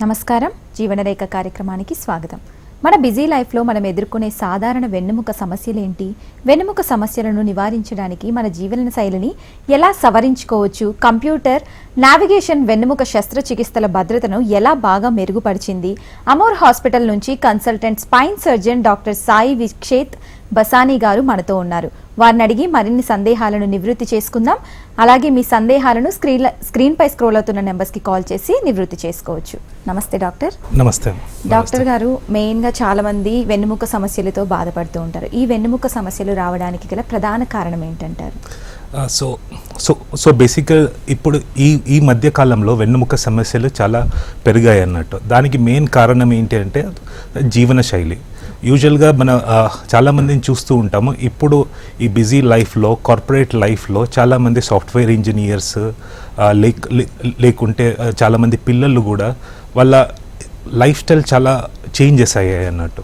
నమస్కారం, జీవనరేఖ కార్యక్రమానికి స్వాగతం. మన బిజీ లైఫ్లో మనం ఎదుర్కొనే సాధారణ వెన్నెముక సమస్యలేంటి, వెన్నెముక సమస్యలను నివారించడానికి మన జీవన శైలిని ఎలా సవరించుకోవచ్చు, కంప్యూటర్ నావిగేషన్ వెన్నెముక శస్త్రచికిత్సల భద్రతను ఎలా బాగా మెరుగుపరిచింది, అమోర్ హాస్పిటల్ నుంచి consultant spine surgeon doctor Sai Vikshet Basani గారు మనతో ఉన్నారు. వారిని అడిగి మరిన్ని సందేహాలను నివృత్తి చేసుకుందాం. అలాగే మీ సందేహాలను స్క్రీన్ పై స్క్రోల్ అవుతున్న నెంబర్స్కి కాల్ చేసి నివృత్తి చేసుకోవచ్చు. నమస్తే డాక్టర్. నమస్తే డాక్టర్ గారు, మెయిన్గా చాలా మంది వెన్నెముక సమస్యలతో బాధపడుతూ ఉంటారు. ఈ వెన్నెముక సమస్యలు రావడానికి గల ప్రధాన కారణం ఏంటంటారు? సో బేసిక్గా ఇప్పుడు ఈ మధ్య కాలంలో వెన్నెముక సమస్యలు చాలా పెరిగాయి అన్నట్టు. దానికి మెయిన్ కారణం ఏంటి అంటే జీవన శైలి. యూజువల్గా మన చాలామందిని చూస్తూ ఉంటాము. ఇప్పుడు ఈ బిజీ లైఫ్లో, కార్పొరేట్ లైఫ్లో చాలామంది సాఫ్ట్వేర్ ఇంజనీర్స్ లేకుంటే చాలామంది పిల్లలు కూడా వాళ్ళ లైఫ్ స్టైల్ చాలా చేంజెస్ అయ్యాయి అన్నట్టు.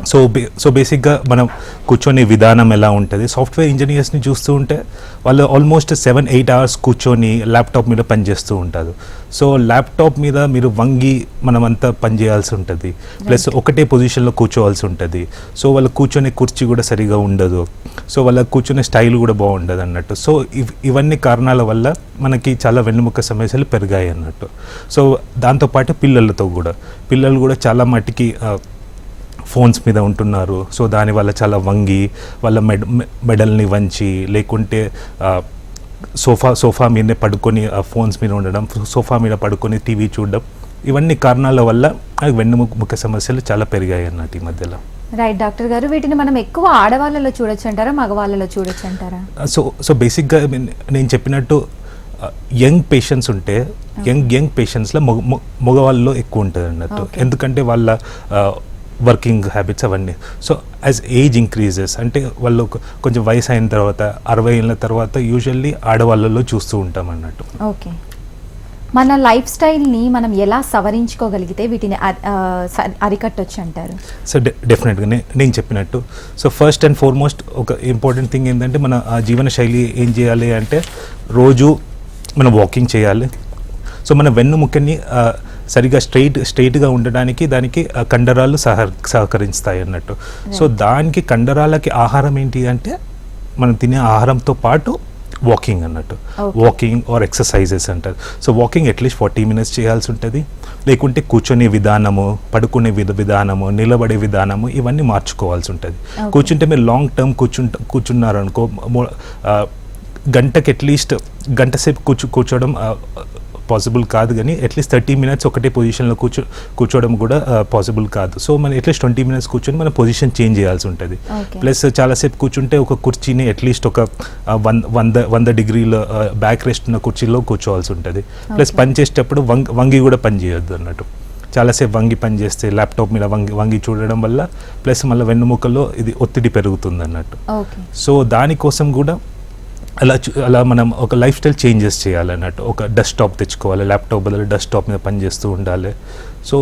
సో బేసిక్గా మనం కూర్చొని విధానం ఎలా ఉంటుంది, సాఫ్ట్వేర్ ఇంజనీర్స్ని చూస్తూ ఉంటే వాళ్ళు ఆల్మోస్ట్ 7-8 hours కూర్చొని ల్యాప్టాప్ మీద పనిచేస్తూ ఉంటారు. సో ల్యాప్టాప్ మీద మీరు వంగి మనమంతా పనిచేయాల్సి ఉంటుంది, ప్లస్ ఒకటే పొజిషన్లో కూర్చోవాల్సి ఉంటుంది. సో వాళ్ళు కూర్చొని కుర్చీ కూడా సరిగా ఉండదు, సో వాళ్ళ కూర్చొనే స్టైల్ కూడా బాగుండదు అన్నట్టు. సో ఇవన్నీ కారణాల వల్ల మనకి చాలా వెన్నెముక సమస్యలు పెరిగాయి అన్నట్టు. సో దాంతోపాటు పిల్లలు కూడా చాలా మటుకి ఫోన్స్ మీద ఉంటున్నారు. సో దానివల్ల చాలా వంగి వాళ్ళ మెడల్ని వంచి, లేకుంటే సోఫా మీదనే పడుకొని ఫోన్స్ మీద ఉండడం, సోఫా మీద పడుకొని టీవీ చూడడం, ఇవన్నీ కారణాల వల్ల వెన్నెముక సమస్యలు చాలా పెరిగాయి అన్నట్టు ఈ మధ్యలో. రైట్ డాక్టర్ గారు, వీటిని మనం ఎక్కువ ఆడవాళ్ళలో చూడొచ్చు అంటారా, మగవాళ్ళలో చూడొచ్చు అంటారా? సో బేసిక్గా నేను చెప్పినట్టు యంగ్ పేషెంట్స్ ఉంటే యంగ్ పేషెంట్స్లో మగవాళ్ళలో ఎక్కువ ఉంటుంది అన్నట్టు. ఎందుకంటే వాళ్ళ వర్కింగ్ హ్యాబిట్స్ అవన్నీ. సో యాజ్ ఏజ్ ఇంక్రీజెస్ అంటే వాళ్ళు కొంచెం వయసు అయిన తర్వాత 60 ఏళ్ళ తర్వాత యూజువల్లీ ఆడవాళ్ళలో చూస్తూ ఉంటాం అన్నట్టు. ఓకే, మన లైఫ్ స్టైల్ని మనం ఎలా సవరించుకోగలిగితే వీటిని అరికట్టొచ్చు అంటారు? సో డెఫినెట్గా నేను చెప్పినట్టు, సో ఫస్ట్ అండ్ ఫార్మోస్ట్ ఒక ఇంపార్టెంట్ థింగ్ ఏంటంటే మన జీవన శైలి ఏం చేయాలి అంటే రోజు మనం వాకింగ్ చేయాలి. సో మన వెన్నుముకని సరిగా స్ట్రైట్గా ఉండడానికి దానికి కండరాలు సహకరిస్తాయి అన్నట్టు. సో దానికి కండరాలకి ఆహారం ఏంటి అంటే మనం తినే ఆహారంతో పాటు వాకింగ్ అన్నట్టు. వాకింగ్ ఆర్ ఎక్సర్సైజెస్ అంటారు. సో వాకింగ్ అట్లీస్ట్ 40 minutes చేయాల్సి ఉంటుంది. లేకుంటే కూర్చొనే విధానము, పడుకునే విధానము, నిలబడే విధానము, ఇవన్నీ మార్చుకోవాల్సి ఉంటుంది. కూర్చుంటే మీరు లాంగ్ టర్మ్ కూర్చున్నారనుకో, గంటకి అట్లీస్ట్ గంట సేపు కూర్చోవడం పాసిబుల్ కాదు, కానీ అట్లీస్ట్ 30 minutes ఒకటే పొజిషన్లో కూర్చోవడం కూడా పాసిబుల్ కాదు. సో మనం అట్లీస్ట్ 20 minutes కూర్చొని మన పొజిషన్ చేంజ్ చేయాల్సి ఉంటుంది. ప్లస్ చాలాసేపు కూర్చుంటే ఒక కుర్చీని అట్లీస్ట్ ఒక 100 degrees బ్యాక్ రెస్ట్ ఉన్న కుర్చీలో కూర్చోవాల్సి ఉంటుంది. ప్లస్ పని చేసేటప్పుడు వంగి కూడా పని చేయొద్దు అన్నట్టు. చాలాసేపు వంగి పని చేస్తే ల్యాప్టాప్ మీద వంగి చూడడం వల్ల ప్లస్ మళ్ళీ వెన్నుముకలో ఇది ఒత్తిడి పెరుగుతుంది అన్నట్టు. సో దానికోసం కూడా అలా మనం ఒక లైఫ్ స్టైల్ చేంజెస్ చేయాలన్నట్టు. ఒక డెస్క్టాప్ తెచ్చుకోవాలి, ల్యాప్టాప్ బదులు డెస్క్టాప్ మీద పని చేస్తూ ఉండాలి. సో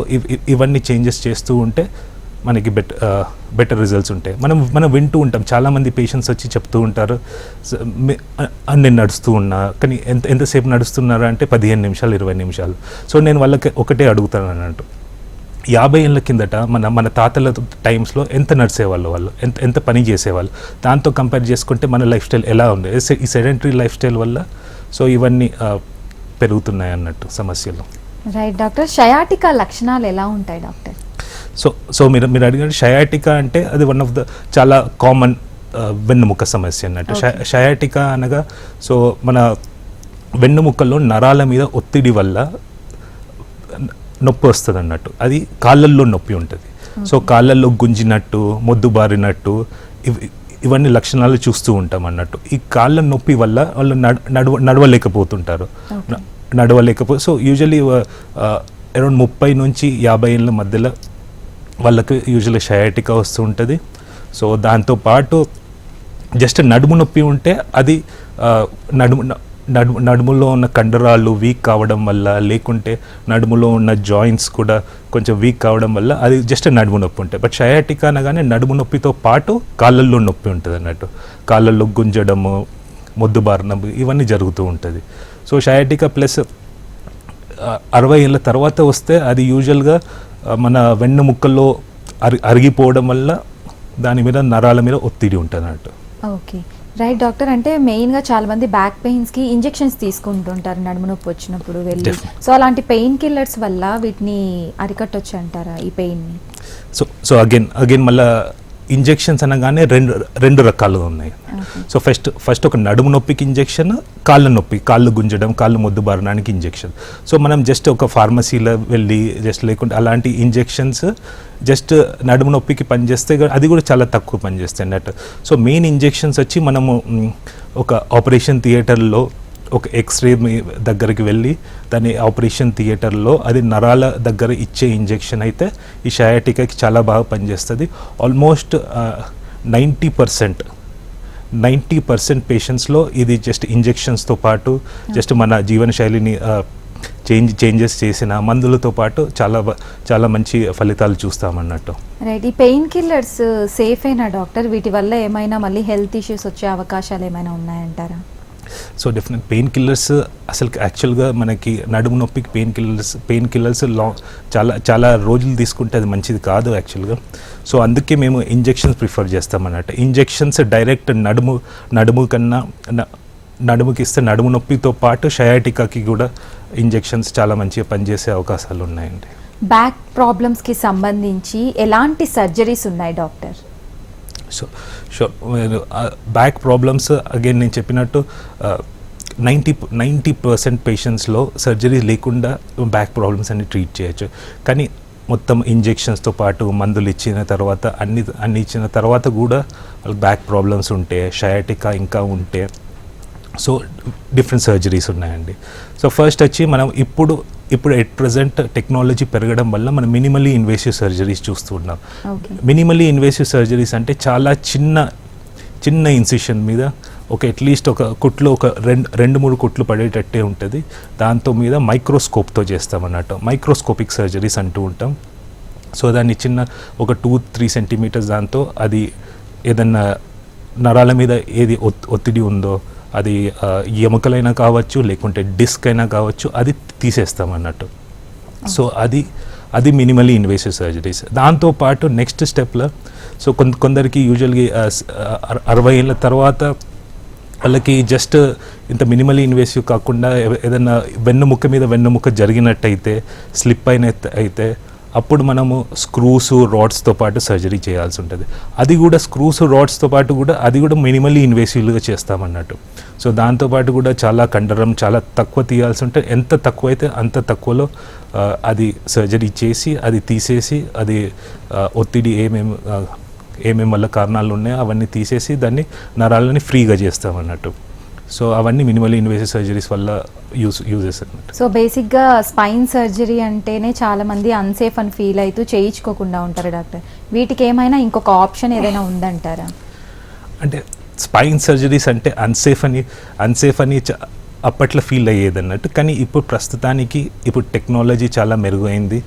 ఇవన్నీ చేంజెస్ చేస్తూ ఉంటే మనకి బెటర్ రిజల్ట్స్ ఉంటాయి. మనం వింటూ ఉంటాం, చాలామంది పేషెంట్స్ వచ్చి చెప్తూ ఉంటారు, నేను నడుస్తూ ఉన్నా, కానీ ఎంతసేపు నడుస్తున్నారా అంటే 15 నిమిషాలు 20 నిమిషాలు. సో నేను వాళ్ళకి ఒకటే అడుగుతాను అన్నట్టు, 50 ఏళ్ళ కిందట మన తాతల టైమ్స్లో ఎంత నడిచేవాళ్ళు, వాళ్ళు ఎంత పని చేసేవాళ్ళు, దాంతో కంపేర్ చేసుకుంటే మన లైఫ్ స్టైల్ ఎలా ఉంది, ఈ సెడెంటరీ లైఫ్ స్టైల్ వల్ల సో ఇవన్నీ పెరుగుతున్నాయి అన్నట్టు సమస్యలు. రైట్ డాక్టర్, షయాటికా లక్షణాలు ఎలా ఉంటాయి డాక్టర్? సో మీరు అడిగినట్టు షయాటికా అంటే అది వన్ ఆఫ్ ద చాలా కామన్ వెన్నుముక సమస్య అన్నట్టు. షయాటికా అనగా సో మన వెన్నుముకల్లో నరాల మీద ఒత్తిడి వల్ల నొప్పి వస్తుంది అన్నట్టు. అది కాళ్ళల్లో నొప్పి ఉంటుంది. సో కాళ్ళల్లో గుంజినట్టు, మొద్దుబారినట్టు, ఇవన్నీ లక్షణాలు చూస్తూ ఉంటాం అన్నట్టు. ఈ కాళ్ళ నొప్పి వల్ల వాళ్ళు నడవలేకపోతుంటారు. సో యూజువలీ అరౌండ్ 30 నుంచి 50 ఏళ్ళ మధ్యలో వాళ్ళకి యూజువల్లీ షయాటికా వస్తూ ఉంటుంది. సో దాంతోపాటు జస్ట్ నడుము నొప్పి ఉంటే అది నడుములో ఉన్న కండరాలు వీక్ కావడం వల్ల, లేకుంటే నడుములో ఉన్న జాయింట్స్ కూడా కొంచెం వీక్ కావడం వల్ల అది జస్ట్ నడుము నొప్పి ఉంటాయి. బట్ షయాటికా అనగానే నడుము నొప్పితో పాటు కాళ్ళల్లో నొప్పి ఉంటుంది అన్నట్టు. కాళ్ళల్లో గుంజడము, మొద్దుబారడం, ఇవన్నీ జరుగుతూ ఉంటుంది. సో షయాటికా ప్లస్ 60 ఏళ్ళ తర్వాత వస్తే అది యూజువల్గా మన వెన్నుముక్కల్లో అరిగిపోవడం వల్ల దాని మీద నరాల మీద ఒత్తిడి ఉంటుంది అన్నట్టు. Okay, right doctor. అంటే మెయిన్గా చాలా మంది బ్యాక్ పెయిన్స్కి ఇంజెక్షన్స్ తీసుకుంటుంటారు నడుము నొప్పి వచ్చినప్పుడు వెళ్ళి. సో అలాంటి పెయిన్ కిల్లర్స్ వల్ల వీటిని అరికట్టొచ్చు అంటారా ఈ పెయిన్ని? సో అగైన్ మళ్ళీ ఇంజెక్షన్స్ అనగానే రెండు రకాలుగా ఉన్నాయి. సో ఫస్ట్ ఒక నడుము నొప్పికి ఇంజెక్షన్, కాళ్ళు గుంజడం, కాళ్ళు మొద్దుబారడానికి ఇంజెక్షన్. సో మనం జస్ట్ ఒక ఫార్మసీలో వెళ్ళి లేకుంటే అలాంటి ఇంజెక్షన్స్ జస్ట్ నడుము నొప్పికి పనిచేస్తే అది కూడా చాలా తక్కువ పనిచేస్తాయి అన్నట్టు. సో మెయిన్ ఇంజెక్షన్స్ వచ్చి మనము ఒక ఆపరేషన్ థియేటర్లో ఒక ఎక్స్రే దగ్గరికి వెళ్ళి దాని ఆపరేషన్ థియేటర్లో అది నరాల దగ్గర ఇచ్చే ఇంజెక్షన్ అయితే ఈ షయాటికాకి చాలా బాగా పనిచేస్తుంది. ఆల్మోస్ట్ 90% పేషెంట్స్లో ఇది జస్ట్ ఇంజెక్షన్స్తో పాటు జస్ట్ మన జీవనశైలిని చేంజెస్ చేసిన మందులతో పాటు చాలా మంచి ఫలితాలు చూస్తామన్నట్టు. రైట్. ఈ పెయిన్ కిల్లర్స్ సేఫ్ అయినా డాక్టర్? వీటి వల్ల ఏమైనా మళ్ళీ హెల్త్ ఇష్యూస్ వచ్చే అవకాశాలు ఏమైనా ఉన్నాయంటారా? సో డెఫినెట్ పెయిన్ కిల్లర్స్ అసలు యాక్చువల్గా మనకి నడుము నొప్పికి పెయిన్ కిల్లర్స్ చాలా రోజులు తీసుకుంటే అది మంచిది కాదు యాక్చువల్గా. సో అందుకే మేము ఇంజెక్షన్స్ ప్రిఫర్ చేస్తామన్నట్టు. ఇంజెక్షన్స్ డైరెక్ట్ నడుముకి ఇస్తే నడుము నొప్పితో పాటు షయాటికాకి కూడా ఇంజెక్షన్స్ చాలా మంచిగా పనిచేసే అవకాశాలు ఉన్నాయండి. బ్యాక్ ప్రాబ్లమ్స్కి సంబంధించి ఎలాంటి సర్జరీస్ ఉన్నాయి doctor? So back problems again నేను చెప్పినట్టు 90% పేషెంట్స్లో సర్జరీ లేకుండా బ్యాక్ ప్రాబ్లమ్స్ అన్ని ట్రీట్ చేయొచ్చు. కానీ మొత్తం ఇంజెక్షన్స్తో పాటు మందులు ఇచ్చిన తర్వాత అన్ని ఇచ్చిన తర్వాత కూడా వాళ్ళకి బ్యాక్ ప్రాబ్లమ్స్ ఉంటే, షయాటికా ఇంకా ఉంటే, సో డిఫరెంట్ సర్జరీస్ ఉన్నాయండి. సో ఫస్ట్ వచ్చి మనం ఇప్పుడు ఎట్ ప్రజెంట్ టెక్నాలజీ పెరగడం వల్ల మనం మినిమల్లీ ఇన్వేసివ్ సర్జరీస్ చూస్తున్నాం. మినిమల్లీ ఇన్వేసివ్ సర్జరీస్ అంటే చాలా చిన్న ఇన్సిషన్ మీద అట్లీస్ట్ ఒక కుట్లు ఒక 2-3 కుట్లు పడేటట్టే ఉంటుంది. దాంతో మీద మైక్రోస్కోప్తో చేస్తామన్నట్టు. మైక్రోస్కోపిక్ సర్జరీస్ అంటూ ఉంటాం. సో దాన్ని చిన్న ఒక 2-3 సెంటీమీటర్స్ దాంతో అది ఏదన్నా నరాల మీద ఏది ఒత్తిడి ఉందో అది ఎముకలైనా కావచ్చు, లేకుంటే డిస్క్ అయినా కావచ్చు, అది తీసేస్తాం అన్నట్టు. సో అది మినిమల్లీ ఇన్వేసివ్ సర్జరీస్. దాంతోపాటు నెక్స్ట్ స్టెప్లో సో కొందరికి యూజువల్గా 60 ఏళ్ళ తర్వాత వాళ్ళకి జస్ట్ ఇంత మినిమల్లీ ఇన్వేసివ్ కాకుండా ఏదైనా వెన్నుముక్క జరిగినట్టయితే, స్లిప్ అయితే అప్పుడు మనము స్క్రూస్ రాడ్స్తో పాటు సర్జరీ చేయాల్సి ఉంటుంది. అది కూడా స్క్రూస్ రాడ్స్తో పాటు కూడా అది కూడా మినిమల్లీ ఇన్వేసివ్గా చేస్తామన్నట్టు. సో దాంతోపాటు కూడా చాలా కండరం చాలా తక్కువ తీయాల్సి ఉంటుంది. ఎంత తక్కువ అయితే అంత తక్కువలో అది సర్జరీ చేసి అది తీసేసి అది ఒత్తిడి ఏమేమి వల్ల కారణాలు ఉన్నాయో అవన్నీ తీసేసి దాన్ని నరాలని ఫ్రీగా చేస్తామన్నట్టు. సో అవన్నీ మినిమల్లీ ఇన్వేసివ్ సర్జరీస్ వల్ల యూజెస్ అన్నట్టు. సో బేసిక్గా స్పైన్ సర్జరీ అంటేనే చాలా మంది అన్సేఫ్ అని ఫీల్ అవుతూ చేయించుకోకుండా ఉంటారు డాక్టర్. వీటికి ఏమైనా ఇంకొక ఆప్షన్ ఏదైనా ఉందంటారా? అంటే స్పైన్ సర్జరీస్ అంటే అన్సేఫ్ అని అప్పట్లో ఫీల్ అయ్యేది అన్నట్టు. కానీ ఇప్పుడు ప్రస్తుతానికి టెక్నాలజీ చాలా మెరుగైంది.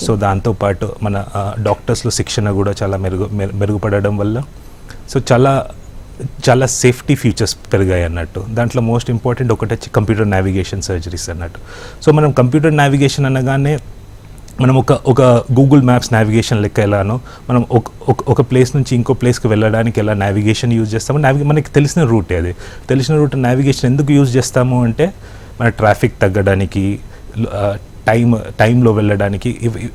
సో దాంతోపాటు మన డాక్టర్స్లో శిక్షణ కూడా చాలా మెరుగుపడడం వల్ల సో చాలా సేఫ్టీ ఫీచర్స్ పెరిగాయి అన్నట్టు. దాంట్లో మోస్ట్ ఇంపార్టెంట్ ఒకటి వచ్చి కంప్యూటర్ నావిగేషన్ సర్జరీస్ అన్నట్టు. సో మనం కంప్యూటర్ నావిగేషన్ అనగానే మనం ఒక గూగుల్ మ్యాప్స్ నావిగేషన్ లెక్క ఎలానో మనం ఒక ప్లేస్ నుంచి ఇంకో ప్లేస్కి వెళ్ళడానికి ఎలా నావిగేషన్ యూజ్ చేస్తామో మనకి తెలిసిన రూట్ నావిగేషన్ ఎందుకు యూజ్ చేస్తాము అంటే మన ట్రాఫిక్ తగ్గడానికి, టైంలో వెళ్ళడానికి,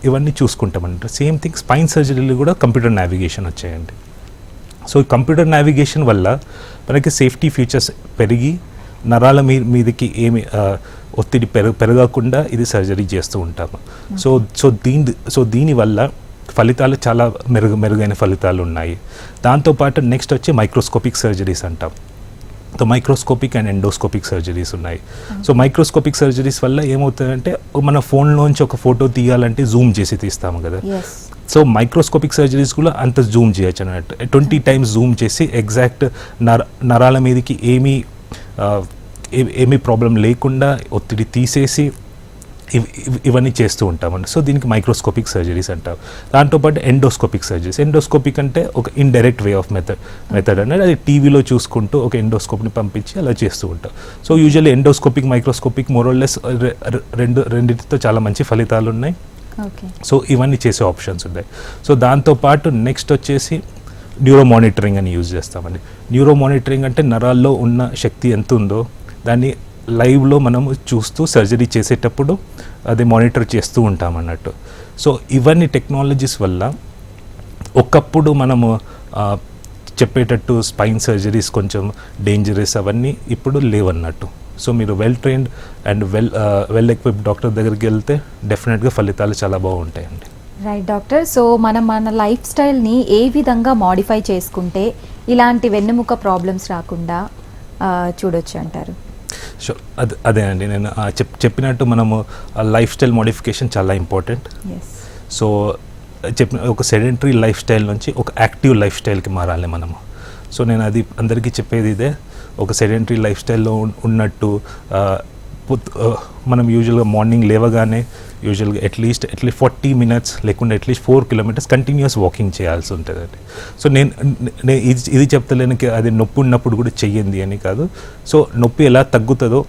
ఇవన్నీ చూసుకుంటామన్నట్టు. సేమ్ థింగ్ స్పైన్ సర్జరీలు కూడా కంప్యూటర్ నావిగేషన్ వచ్చాయండి. సో కంప్యూటర్ నావిగేషన్ వల్ల మనకి సేఫ్టీ ఫీచర్స్ పెరిగి నరాల మీదకి ఏమి ఒత్తిడి పెరగకుండా ఇది సర్జరీ చేస్తూ ఉంటాము. సో దీనివల్ల ఫలితాలు చాలా మెరుగైన ఫలితాలు ఉన్నాయి. దాంతోపాటు నెక్స్ట్ వచ్చి మైక్రోస్కోపిక్ సర్జరీస్ అంటాం. So microscopic and endoscopic surgeries ఉన్నాయి. సో మైక్రోస్కోపిక్ సర్జరీస్ వల్ల ఏమవుతుందంటే మన ఫోన్లోంచి ఒక ఫోటో తీయాలంటే జూమ్ చేసి తీస్తాము కదా. సో మైక్రోస్కోపిక్ సర్జరీస్ కూడా అంత జూమ్ చేయొచ్చు అన్నట్టు. 20 times జూమ్ చేసి ఎగ్జాక్ట్ నరాల మీదకి ఏమీ ప్రాబ్లం లేకుండా ఒత్తిడి తీసేసి ఇవన్నీ చేస్తూ ఉంటామండి. సో దీనికి మైక్రోస్కోపిక్ సర్జరీస్ అంటాం. దాంతోపాటు ఎండోస్కోపిక్ సర్జరీస్. ఎండోస్కోపిక్ అంటే ఒక ఇండైరెక్ట్ వే ఆఫ్ మెథడ్ అనేది అది టీవీలో చూసుకుంటూ ఒక ఎండోస్కోప్ని పంపించి అలా చేస్తూ ఉంటాం. సో యూజువల్లీ ఎండోస్కోపిక్ మైక్రోస్కోపిక్ మోరోల్లెస్ రెండింటితో చాలా మంచి ఫలితాలు ఉన్నాయి. సో ఇవన్నీ చేసే ఆప్షన్స్ ఉన్నాయి. సో దాంతోపాటు నెక్స్ట్ వచ్చేసి న్యూరో మానిటరింగ్ అని యూజ్ చేస్తామండి. న్యూరో మానిటరింగ్ అంటే నరాల్లో ఉన్న శక్తి ఎంత ఉందో దాన్ని లైవ్లో మనము చూస్తూ సర్జరీ చేసేటప్పుడు అది మానిటర్ చేస్తూ ఉంటాం అన్నట్టు. సో ఇవన్నీ టెక్నాలజీస్ వల్ల ఒకప్పుడు మనము చెప్పేటట్టు స్పైన్ సర్జరీస్ కొంచెం డేంజరస్ అవన్నీ ఇప్పుడు లేవన్నట్టు. సో మీరు well trained and well equipped doctor దగ్గరికి వెళ్తే డెఫినెట్గా ఫలితాలు చాలా బాగుంటాయండి. Right doctor. సో మనం మన లైఫ్ స్టైల్ని ఏ విధంగా మాడిఫై చేసుకుంటే ఇలాంటి వెన్నెముక ప్రాబ్లమ్స్ రాకుండా చూడొచ్చు అంటారు? సో అదే అండి, నేను చెప్పినట్టు మనము లైఫ్ స్టైల్ మోడిఫికేషన్ చాలా ఇంపార్టెంట్. సో ఒక సెడెంటరీ లైఫ్ స్టైల్ నుంచి ఒక యాక్టివ్ లైఫ్ స్టైల్కి మారాలి మనము. సో నేను అది అందరికీ చెప్పేది ఇదే, ఒక సెడెంటరీ లైఫ్ స్టైల్లో ఉన్నట్టు మనం యూజువల్గా మార్నింగ్ లేవగానే యూజువల్గా అట్లీస్ట్ 40 minutes లేకుండా అట్లీస్ట్ 4 kilometers కంటిన్యూస్ వాకింగ్ చేయాల్సి ఉంటుందండి. సో నేను ఇది చెప్తలేను అది నొప్పి ఉన్నప్పుడు కూడా చెయ్యండి అని కాదు. సో నొప్పి ఎలా తగ్గుతుందో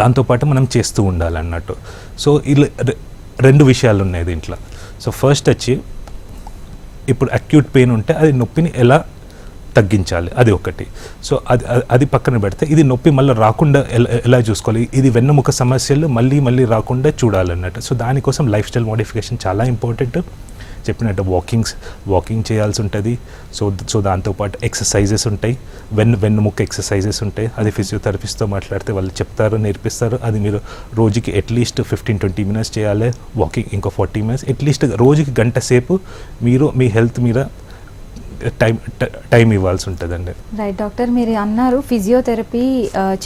దాంతోపాటు మనం చేస్తూ ఉండాలన్నట్టు. సో ఇలా 2 విషయాలు ఉన్నాయి దీంట్లో. సో ఫస్ట్ వచ్చి ఇప్పుడు అక్యూట్ పెయిన్ ఉంటే అది నొప్పిని ఎలా తగ్గించాలి, అది ఒకటి. సో అది పక్కన పెడితే ఇది నొప్పి మళ్ళీ రాకుండా ఎలా చూసుకోవాలి, ఇది వెన్నెముక సమస్యలు మళ్ళీ రాకుండా చూడాలన్నట్టు. సో దానికోసం లైఫ్ స్టైల్ మోడిఫికేషన్ చాలా ఇంపార్టెంట్. చెప్పినట్టు వాకింగ్ చేయాల్సి ఉంటుంది. సో దాంతోపాటు ఎక్సర్సైజెస్ ఉంటాయి, వెన్నుముక్క ఎక్సర్సైజెస్ ఉంటాయి. అది ఫిజియోథెరపిస్ట్తో మాట్లాడితే వాళ్ళు చెప్తారు, నేర్పిస్తారు. అది మీరు రోజుకి అట్లీస్ట్ 15-20 minutes చేయాలి. వాకింగ్ ఇంకో 40 minutes, అట్లీస్ట్ రోజుకి గంట సేపు మీరు మీ హెల్త్ మీద టైం ఇవ్వాల్సి ఉంటుందండి. రైట్ డాక్టర్, మీరు అన్నారు ఫిజియోథెరపీ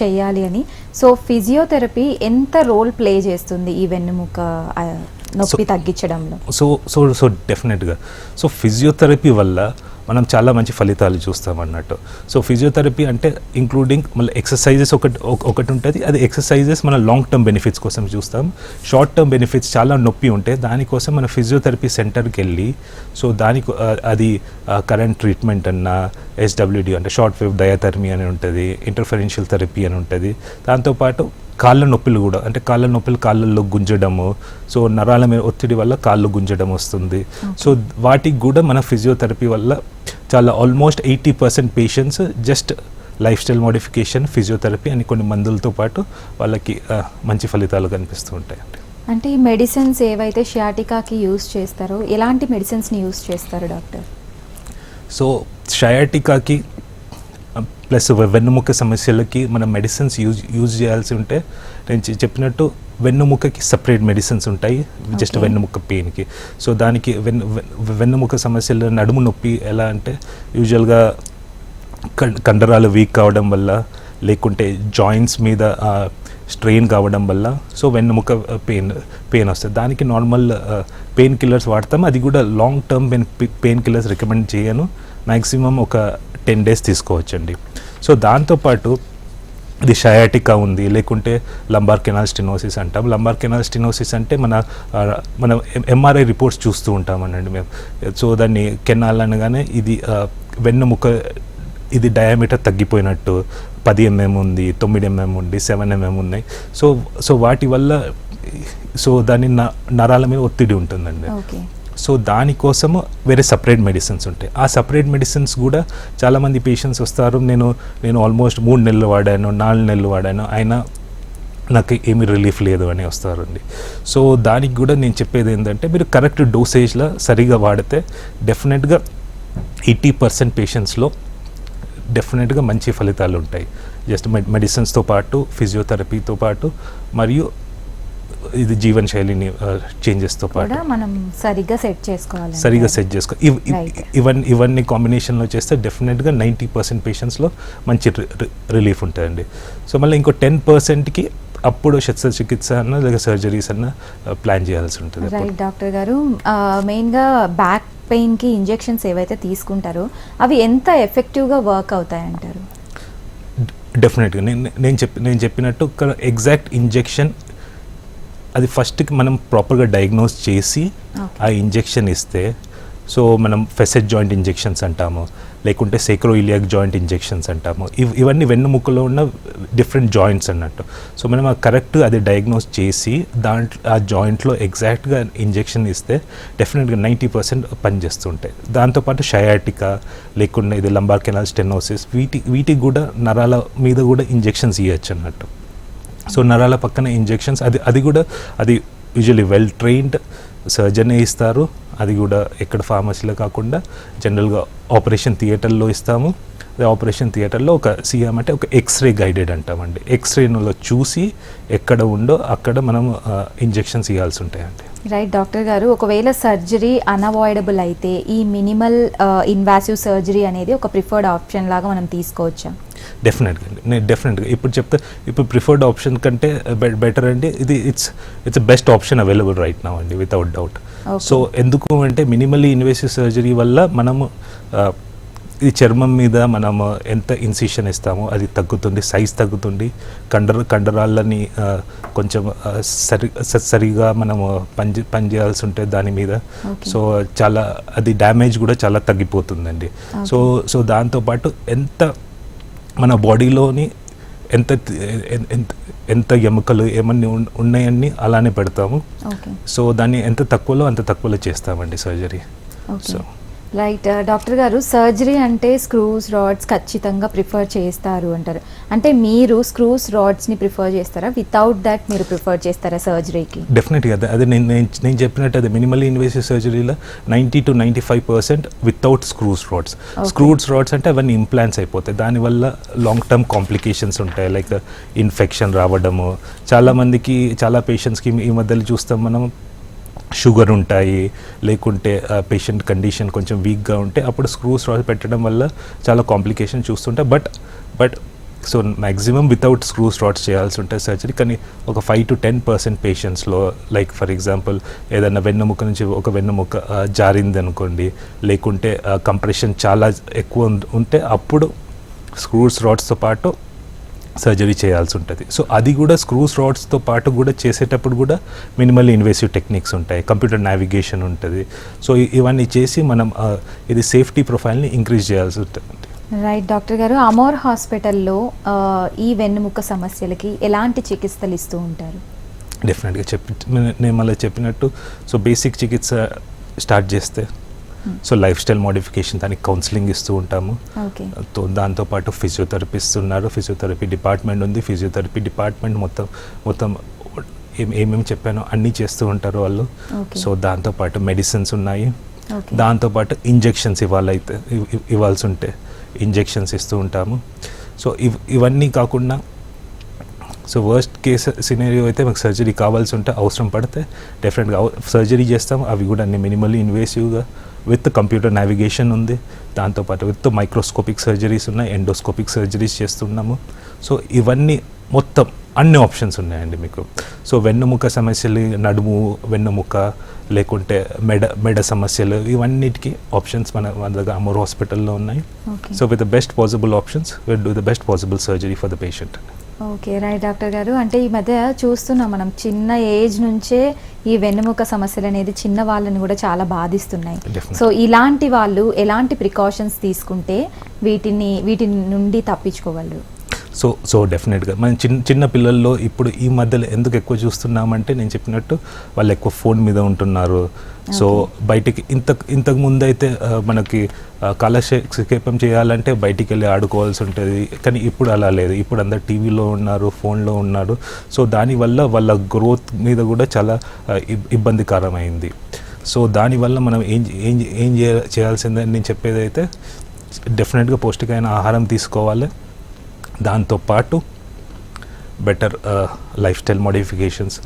చేయాలి అని. సో ఫిజియోథెరపీ ఎంత రోల్ ప్లే చేస్తుంది ఈ వెన్నెముక నొప్పి తగ్గించడంలో? సో డెఫినెట్గా సో ఫిజియోథెరపీ వల్ల మనం చాలా మంచి ఫలితాలు చూస్తాం అన్నట్టు. సో ఫిజియోథెరపీ అంటే ఇంక్లూడింగ్ మళ్ళీ ఎక్సర్సైజెస్ ఒకటి ఉంటుంది. అది ఎక్సర్సైజెస్ మన లాంగ్ టర్మ్ బెనిఫిట్స్ కోసం చూస్తాం. షార్ట్ టర్మ్ బెనిఫిట్స్ చాలా నొప్పి ఉంటే దానికోసం మన ఫిజియోథెరపీ సెంటర్కి వెళ్ళి సో అది కరెంట్ ట్రీట్మెంట్ అన్న SWD అంటే షార్ట్ వేవ్ డయాథెరమీ అని ఉంటుంది, ఇంటర్ఫరెన్షియల్ థెరపీ అని ఉంటుంది. దాంతోపాటు కాళ్ళ నొప్పులు కూడా అంటే కాళ్ళల్లో గుంజడము, సో నరాల మీద ఒత్తిడి వల్ల కాళ్ళు గుంజడం వస్తుంది. సో వాటికి కూడా మన ఫిజియోథెరపీ వల్ల చాలా almost 80% patients just life style modification, physiotherapy అని కొన్ని మందులతో పాటు వాళ్ళకి మంచి ఫలితాలు కనిపిస్తూ ఉంటాయండి. అంటే ఈ మెడిసిన్స్ ఏవైతే షియాటికాకి యూజ్ చేస్తారో ఎలాంటి మెడిసిన్స్ని యూజ్ చేస్తారు డాక్టర్? సో షయాటికాకి ప్లస్ వెన్నుముక్క సమస్యలకి మనం మెడిసిన్స్ యూజ్ చేయాల్సి ఉంటే నేను చెప్పినట్టు వెన్నుముక్కకి సపరేట్ మెడిసిన్స్ ఉంటాయి, జస్ట్ వెన్నుముక్క పెయిన్కి. సో దానికి వెన్నుముక్క సమస్యలు నడుము నొప్పి ఎలా అంటే యూజువల్గా కండరాలు వీక్ కావడం వల్ల లేకుంటే జాయింట్స్ మీద స్ట్రెయిన్ కావడం వల్ల సో వెన్నుముక్క పెయిన్ వస్తుంది. దానికి నార్మల్ పెయిన్ కిల్లర్స్ వాడతాం. అది కూడా long term pain killers recommend చేయను. మ్యాక్సిమం ఒక 10 days తీసుకోవచ్చండి. సో దాంతోపాటు ఇది షయాటికా ఉంది లేకుంటే లంబార్ కెనాల్ స్టెనోసిస్ అంటాం. లంబార్ కెనాల్ స్టెనోసిస్ అంటే మన MRI రిపోర్ట్స్ చూస్తూ ఉంటామనండి మేము. సో దాన్ని కెనాల్ అనగానే ఇది వెన్నుముక్క ఇది డయామీటర్ తగ్గిపోయినట్టు 10 mm ఉంది, 9 mm ఉంది, 7 mm ఉన్నాయి. సో వాటి వల్ల సో దాని నరాల మీద ఒత్తిడి ఉంటుందండి. సో దానికోసము వేరే సపరేట్ మెడిసిన్స్ ఉంటాయి. ఆ సపరేట్ మెడిసిన్స్ కూడా చాలామంది పేషెంట్స్ వస్తారు, నేను ఆల్మోస్ట్ 3 నెలలు వాడాను, 4 నెలలు వాడాను, అయినా నాకు ఏమీ రిలీఫ్ లేదు అని వస్తారండి. సో దానికి కూడా నేను చెప్పేది ఏంటంటే మీరు కరెక్ట్ డోసేజ్లో సరిగా వాడితే డెఫినెట్గా 80% పేషెంట్స్లో డెఫినెట్గా మంచి ఫలితాలు ఉంటాయి. జస్ట్ మెడిసిన్స్తో పాటు ఫిజియోథెరపీతో పాటు మరియు ఇది జీవన శైలిని చేంజెస్తో పాటు మనం సరిగ్గా సెట్ చేసుకో ఇవన్నీ కాంబినేషన్లో చేస్తే డెఫినెట్గా 90% పేషెంట్స్లో మంచి రిలీఫ్ ఉంటుందండి. సో మళ్ళీ ఇంకో 10%కి అప్పుడు శస్త్రచికిత్స అన్న లేదా సర్జరీస్ అన్న ప్లాన్ చేయాల్సి ఉంటుంది. రైట్ డాక్టర్ గారు, మెయిన్గా బ్యాక్ పెయిన్కి ఇంజెక్షన్స్ ఏవైతే తీసుకుంటారో అవి ఎంత ఎఫెక్టివ్గా వర్క్ అవుతాయంటారు? డెఫినెట్గా నేను చెప్పినట్టు ఎగ్జాక్ట్ ఇంజెక్షన్ అది ఫస్ట్కి మనం ప్రాపర్గా డయాగ్నోస్ చేసి ఆ ఇంజెక్షన్ ఇస్తే, సో మనం ఫెసెట్ జాయింట్ ఇంజెక్షన్స్ అంటాము, లేకుంటే సేక్రోఇలియాక్ జాయింట్ ఇంజెక్షన్స్ అంటాము. ఇవన్నీ వెన్నుముక్కలో ఉన్న డిఫరెంట్ జాయింట్స్ అన్నట్టు. సో మనం కరెక్ట్ అది డయాగ్నోస్ చేసి ఆ జాయింట్లో ఎగ్జాక్ట్గా ఇంజెక్షన్ ఇస్తే డెఫినెట్గా 90% పనిచేస్తుంటాయి. దాంతోపాటు షయాటికా లేకుండా ఇది లంబార్ కెనాల్ స్టెనోసిస్ వీటికి కూడా నరాల మీద కూడా ఇంజెక్షన్స్ ఇవ్వచ్చు అన్నట్టు. సో నరాల పక్కన ఇంజెక్షన్స్ అది కూడా అది యూజువలీ వెల్ ట్రైన్డ్ సర్జనే ఇస్తారు. అది కూడా ఎక్కడ ఫార్మసీలో కాకుండా జనరల్గా ఆపరేషన్ థియేటర్లో ఇస్తాము. అదే ఆపరేషన్ థియేటర్లో ఒక సీఎం అంటే ఒక ఎక్స్రే గైడెడ్ అంటామండి. ఎక్స్రేలో చూసి ఎక్కడ ఉందో అక్కడ మనం ఇంజెక్షన్స్ ఇవ్వాల్సి ఉంటాయండి. రైట్ డాక్టర్ గారు, ఒకవేళ సర్జరీ అన్అవాయిడబుల్ అయితే ఈ మినిమల్ ఇన్వాసివ్ సర్జరీ అనేది ఒక ప్రిఫర్డ్ ఆప్షన్ లాగా మనం తీసుకోవచ్చా? డెఫినెట్గా అండి, నేను డెఫినెట్గా ఇప్పుడు ప్రిఫర్డ్ ఆప్షన్ కంటే బెటర్ అండి. It's best option available right now అండి, వితౌట్ డౌట్. సో ఎందుకు అంటే మినిమల్లీ ఇన్వేసివ్ సర్జరీ వల్ల మనము ఈ చర్మం మీద మనము ఎంత ఇన్సిషన్ ఇస్తామో అది తగ్గుతుంది, సైజ్ తగ్గుతుంది, కండరాలని కొంచెం సరిగా మనము పని చేయాల్సి ఉంటుంది దాని మీద. సో చాలా అది డ్యామేజ్ కూడా చాలా తగ్గిపోతుందండి. సో దాంతోపాటు ఎంత మన బాడీలోని ఎంత ఎముకలు ఏమన్నీ ఉన్నాయన్నీ అలానే పెడతాము. సో దాన్ని ఎంత తక్కువలో చేస్తామండి సర్జరీ. సో రైట్ డాక్టర్ గారు, సర్జరీ అంటే స్క్రూస్ రాడ్స్ ఖచ్చితంగా ప్రిఫర్ చేస్తారు అంటారు. అంటే మీరు స్క్రూస్ రాడ్స్ని ప్రిఫర్ చేస్తారా? వితౌట్ దట్ మీరు ప్రిఫర్ చేస్తారా సర్జరీకి? డెఫినెట్గా అదే నేను చెప్పినట్టు అదే మినిమల్ ఇన్వేసివ్ సర్జరీలో 90 to 95% without screws rods. Screws rods అంటే అవన్నీ ఇంప్లాంట్స్ అయిపోతాయి. దానివల్ల లాంగ్ టర్మ్ కాంప్లికేషన్స్ ఉంటాయి, లైక్ ఇన్ఫెక్షన్ రావడము. చాలా పేషెంట్స్కి ఈ మధ్యలో చూస్తాం మనం షుగర్ ఉంటాయి, లేకుంటే పేషెంట్ కండిషన్ కొంచెం వీక్గా ఉంటే అప్పుడు స్క్రూస్ రాడ్ పెట్టడం వల్ల చాలా కాంప్లికేషన్ చూస్తుంటాయి. But so maximum without screws rods చేయాల్సి ఉంటుంది సర్జరీ. కానీ ఒక 5 to 10% పేషెంట్స్లో, లైక్ ఫర్ ఎగ్జాంపుల్ ఏదైనా వెన్నెముక నుంచి ఒక వెన్నెముక జారింది అనుకోండి, లేకుంటే కంప్రెషన్ చాలా ఎక్కువ ఉంటే అప్పుడు స్క్రూస్ రాడ్స్తో పాటు సర్జరీ చేయాల్సి ఉంటుంది. సో అది కూడా స్క్రూస్ రాడ్స్తో పాటు కూడా చేసేటప్పుడు కూడా మినిమల్ ఇన్వేసివ్ టెక్నిక్స్ ఉంటాయి, కంప్యూటర్ నావిగేషన్ ఉంటుంది. సో ఇవన్నీ చేసి మనం ఇది సేఫ్టీ ప్రొఫైల్ని ఇంక్రీజ్ చేయాల్సి ఉంటుంది. రైట్ డాక్టర్ గారు, అమోర్ హాస్పిటల్లో ఈ వెన్నుముక సమస్యలకి ఎలాంటి చికిత్సలు ఇస్తూ ఉంటారు? డెఫినెట్గా నేను మళ్ళీ చెప్పినట్టు సో బేసిక్ చికిత్స స్టార్ట్ చేస్తే సో లైఫ్ స్టైల్ మోడిఫికేషన్, దానికి కౌన్సిలింగ్ ఇస్తూ ఉంటాము. దాంతోపాటు ఫిజియోథెరపిస్ట్ ఉన్నారు, ఫిజియోథెరపీ డిపార్ట్మెంట్ ఉంది. ఫిజియోథెరపీ డిపార్ట్మెంట్ మొత్తం ఏమేమి చెప్పానో అన్నీ చేస్తూ ఉంటారు వాళ్ళు. సో దాంతోపాటు మెడిసిన్స్ ఉన్నాయి, దాంతోపాటు ఇంజెక్షన్స్ ఇవ్వాల్సి ఉంటే ఇంజెక్షన్స్ ఇస్తూ ఉంటాము. సో ఇవన్నీ కాకుండా సో వర్స్ట్ కేస్ సినేరియో అయితే మాకు సర్జరీ కావాల్సి ఉంటే అవసరం పడితే డెఫినెట్గా సర్జరీ చేస్తాము. అవి కూడా అన్ని మినిమల్లీ ఇన్వేసివ్గా విత్ కంప్యూటర్ నావిగేషన్ ఉంది. దాంతోపాటు విత్ మైక్రోస్కోపిక్ సర్జరీస్ ఉన్నాయి, ఎండోస్కోపిక్ సర్జరీస్ చేస్తున్నాము. సో ఇవన్నీ మొత్తం అన్ని ఆప్షన్స్ ఉన్నాయండి మీకు. సో వెన్నుముక సమస్యలు, నడుము వెన్నుముక, లేకుంటే మెడ సమస్యలు, ఇవన్నిటికీ ఆప్షన్స్ మన దగ్గర అమోర్ హాస్పిటల్లో ఉన్నాయి. So with the best possible options will do the best possible surgery for the patient. Okay right doctor గారు, అంటే ఈ మధ్య చూస్తున్నాం మనం చిన్న ఏజ్ నుంచే ఈ వెన్నుముక సమస్యలు అనేది చిన్న వాళ్ళని కూడా చాలా బాధిస్తున్నాయి. సో ఇలాంటి వాళ్ళు ఎలాంటి ప్రికాషన్స్ తీసుకుంటే వీటి నుండి తప్పించుకోగలరు? సో డెఫినెట్గా మనం చిన్న పిల్లల్లో ఇప్పుడు ఈ మధ్యలో ఎందుకు ఎక్కువ చూస్తున్నామంటే నేను చెప్పినట్టు వాళ్ళు ఎక్కువ ఫోన్ మీద ఉంటున్నారు. సో బయటికి ఇంతకు ముందు అయితే మనకి కాలక్షేపం చేయాలంటే బయటికి వెళ్ళి ఆడుకోవాల్సి ఉంటుంది. కానీ ఇప్పుడు అలా లేదు, ఇప్పుడు అందరు టీవీలో ఉన్నారు, ఫోన్లో ఉన్నారు. సో దానివల్ల వాళ్ళ గ్రోత్ మీద కూడా చాలా ఇబ్బందికరమైంది. సో దానివల్ల మనం ఏం చేయాల్సిందని నేను చెప్పేది అయితే డెఫినెట్గా పౌష్టికమైన ఆహారం తీసుకోవాలి. దాంతోపాటు better life style modifications,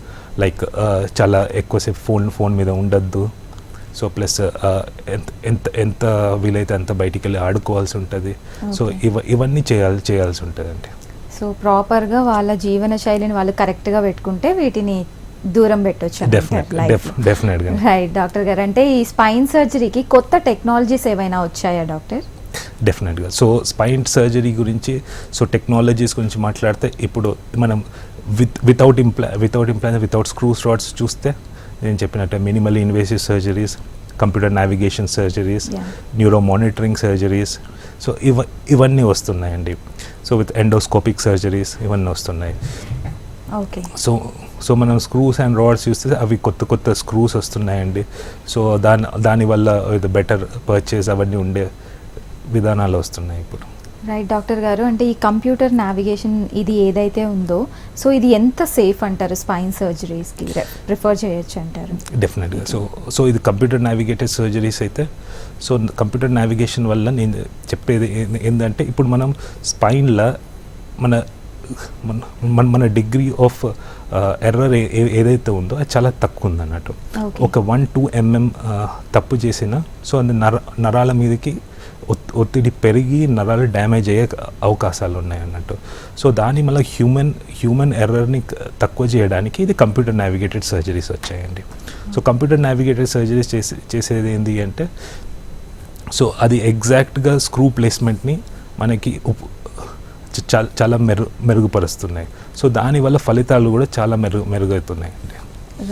like చాలా ఎక్కువసేపు ఫోన్ మీద ఉండద్దు. సో ప్లస్ ఎంత వీలైతే అంత బయటికి వెళ్ళి ఆడుకోవాల్సి ఉంటుంది. సో ఇవన్నీ చేయాల్సి ఉంటుందండి. సో ప్రాపర్గా వాళ్ళ జీవన శైలిని వాళ్ళు కరెక్ట్గా పెట్టుకుంటే వీటిని దూరం పెట్టవచ్చు. డెఫినెట్గా రైట్ డాక్టర్ గారు, అంటే ఈ స్పైన్ సర్జరీకి కొత్త టెక్నాలజీస్ ఏమైనా వచ్చాయా డాక్టర్? డెఫినెట్గా. సో స్పైన్ సర్జరీ గురించి, సో టెక్నాలజీస్ గురించి మాట్లాడితే ఇప్పుడు మనం without implant without screws rods చూస్తే నేను చెప్పినట్టు minimal invasive surgeries, computer navigation surgeries, neuro monitoring surgeries, so ఇవన్నీ వస్తున్నాయండి. సో విత్ ఎండోస్కోపిక్ సర్జరీస్ ఇవన్నీ వస్తున్నాయి. ఓకే. సో మనం స్క్రూస్ అండ్ రాడ్స్ చూస్తే అవి కొత్త స్క్రూస్ వస్తున్నాయండి. సో దానివల్ల బెటర్ పర్చేస్ అవన్నీ ఉండే విధానాలు వస్తున్నాయి ఇప్పుడు. రైట్ డాక్టర్ గారు, అంటే ఈ కంప్యూటర్ నావిగేషన్ ఇది ఏదైతే ఉందో, సో ఇది ఎంత సేఫ్ అంటారు స్పైన్ సర్జరీస్కి ప్రిఫర్ చేయొచ్చు అంటారు? డెఫినెట్గా. సో ఇది కంప్యూటర్ నావిగేటెడ్ సర్జరీస్ అయితే, సో కంప్యూటర్ నావిగేషన్ వల్ల నేను చెప్పేది ఏంటంటే ఇప్పుడు మనం స్పైన్లో మన డిగ్రీ ఆఫ్ ఎర్రర్ ఏదైతే ఉందో అది చాలా తక్కువ ఉందన్నట్టు. ఒక 1-2 mm తప్పు చేసినా సో అది నరాల మీదకి ఒత్తిడి పెరిగి నరాలు డ్యామేజ్ అయ్యే అవకాశాలు ఉన్నాయి అన్నట్టు. సో దాన్ని మళ్ళీ హ్యూమన్ ఎర్రర్ని తక్కువ చేయడానికి ఇది కంప్యూటర్ నావిగేటెడ్ సర్జరీస్ వచ్చాయండి. సో కంప్యూటర్ నావిగేటెడ్ సర్జరీస్ చేసేది ఏంటి అంటే, సో అది ఎగ్జాక్ట్గా స్క్రూ ప్లేస్మెంట్ని మనకి చాలా మెరుగుపరుస్తున్నాయి. సో దానివల్ల ఫలితాలు కూడా చాలా మెరుగవుతున్నాయి అండి.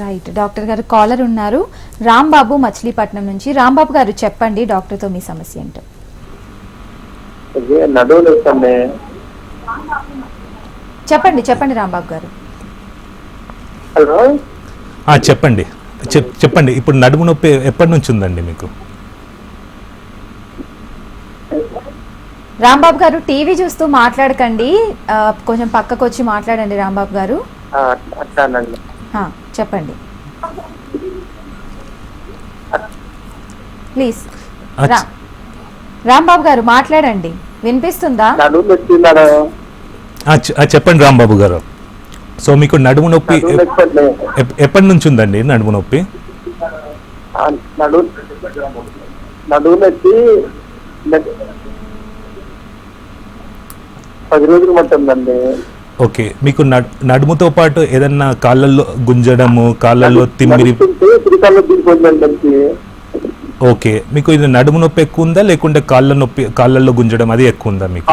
రైట్ డాక్టర్ గారు, కాలర్ ఉన్నారు రాంబాబు మచిలీపట్నం నుంచి. రాంబాబు గారు చెప్పండి డాక్టర్తో మీ సమస్య ఏంటో. చెప్పండి రాంబాబు గారు. హలో, చెప్పండి. ఇప్పుడు నడుము నొప్పి ఎప్పటి నుంచి ఉందండి మీకు? రాంబాబు గారు టీవీ చూస్తూ మాట్లాడకండి, కొంచెం పక్కకు వచ్చి మాట్లాడండి రాంబాబు గారు. చెప్పండి ప్లీజ్. రాంబాబు గారు మాట్లాడండి, వినిపిస్తుందా? చెప్పండి రాంబాబు గారు. సో మీకు నడుము నొప్పి ఎప్పటి నుంచి ఉందండి? నడుము నొప్పి నడుము నొప్పి 10 రోజులు మట్టుందండి. ఓకే. మీకు నడుముతో పాటు ఏదన్నా కాళ్ళల్లో గుంజడము, కాళ్ళల్లో తిమ్మిరి? ఓకే. మీకు ఇది నడుము నొప్పి ఎక్కువ ఉందా లేకుంటే కాళ్ళల్లో గుంజడం అది ఎక్కువ ఉందా మీకు?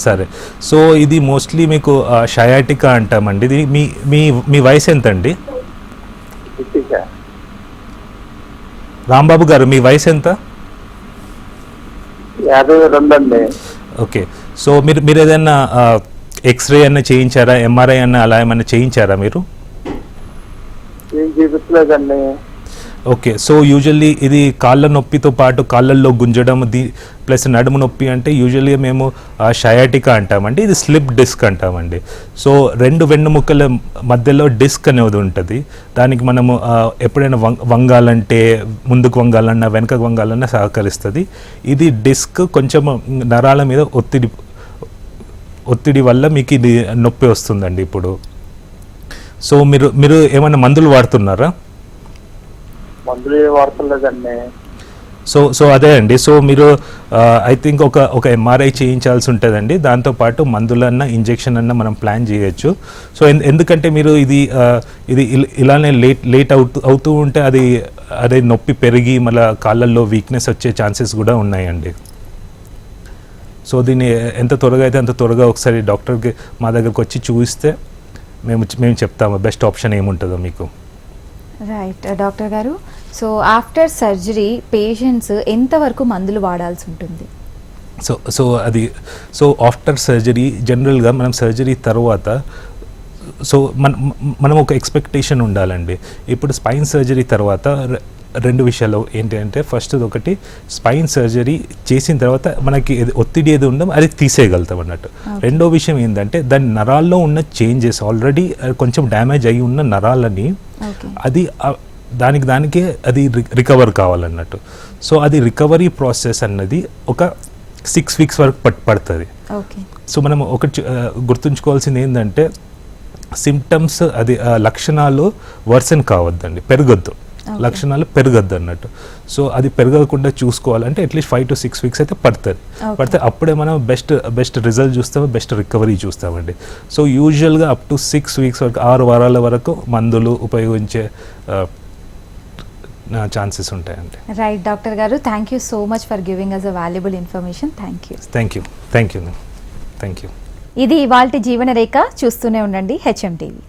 సరే. సో ఇది మోస్ట్లీ మీకు షయాటికా అంటామండి. ఇది మీ వయసు ఎంత అండి? రాంబాబు గారు మీ వయసు ఎంత? 52 అండి. ఓకే. సో మీరు ఏదైనా ఎక్స్రే అన్న చేయించారా, ఎంఆర్ఐ అన్న అలా ఏమైనా చేయించారా మీరు? ఓకే. సో యూజువల్లీ ఇది కాళ్ళ నొప్పితో పాటు కాళ్ళల్లో గుంజడం ప్లస్ నడుము నొప్పి అంటే యూజువల్లీ మేము షయాటికా అంటామండి. ఇది స్లిప్ డిస్క్ అంటామండి. సో 2 వెన్నుముక్కల మధ్యలో డిస్క్ అనేది ఉంటుంది. దానికి మనము ఎప్పుడైనా వంగాలంటే ముందుకు వంగాలన్నా వెనకకు వంగాలన్నా సహకరిస్తుంది. ఇది డిస్క్ కొంచెం నరాల మీద ఒత్తిడి వల్ల మీకు ఇది నొప్పి వస్తుందండి ఇప్పుడు. సో మీరు ఏమైనా మందులు వాడుతున్నారా? మందులు వాడుతులేదండి. సో అదే అండి. సో మీరు ఐ థింక్ ఒక ఎంఆర్ఐ చేయించాల్సి ఉంటుందండి. దాంతోపాటు మందులన్నా ఇంజెక్షన్ అన్నా మనం ప్లాన్ చేయొచ్చు. సో ఎందుకంటే మీరు ఇది ఇలానే లేట్ అవుతూ ఉంటే అదే నొప్పి పెరిగి మళ్ళీ కాళ్ళల్లో వీక్నెస్ వచ్చే ఛాన్సెస్ కూడా ఉన్నాయండి. సో దీన్ని ఎంత త్వరగా అయితే అంత త్వరగా ఒకసారి డాక్టర్కి మా దగ్గరకు వచ్చి చూపిస్తే మేము చెప్తాము బెస్ట్ ఆప్షన్ ఏముంటుందో మీకు. రైట్ డాక్టర్ గారు, సో ఆఫ్టర్ సర్జరీ పేషెంట్స్ ఎంతవరకు మందులు వాడాల్సి ఉంటుంది? సో ఆఫ్టర్ సర్జరీ జనరల్గా మనం సర్జరీ తర్వాత సో మనం ఒక ఎక్స్పెక్టేషన్ ఉండాలండి. ఇప్పుడు స్పైన్ సర్జరీ తర్వాత 2 విషయాలు ఏంటి అంటే, ఫస్ట్ ఒకటి స్పైన్ సర్జరీ చేసిన తర్వాత మనకి ఒత్తిడి ఏది ఉందో అది తీసేయగలుగుతాం అన్నట్టు. రెండో విషయం ఏంటంటే దాని నరాల్లో ఉన్న చేంజెస్ ఆల్రెడీ కొంచెం డ్యామేజ్ అయి ఉన్న నరాలని అది దానికే అది రికవర్ కావాలన్నట్టు. సో అది రికవరీ ప్రాసెస్ అన్నది ఒక 6 weeks వరకు పడుతుంది. సో మనం ఒకటి గుర్తుంచుకోవాల్సింది ఏంటంటే సిమ్టమ్స్ అది లక్షణాలు వర్సన్ కావద్దండి, పెరగద్దు, లక్షణాలు పెరగద్దు అన్నట్టు. సో అది పెరగకుండా చూసుకోవాలంటే అట్లీస్ట్ 5 to 6 weeks అయితే పడితే అప్పుడే మనం బెస్ట్ రిజల్ట్ చూస్తాము, బెస్ట్ రికవరీ చూస్తామండి. సో యూజువల్గా అప్ టు 6 weeks వరకు 6 వారాల వరకు మందులు ఉపయోగించే ఛాన్సెస్ ఉంటాయండి. రైట్ డాక్టర్ గారు, thank you so much for giving us a valuable information. Thank you. Thank you. ఇది ఇవాల్టి జీవన రేఖ. చూస్తూనే ఉండండి హెచ్ఎం టీవీ.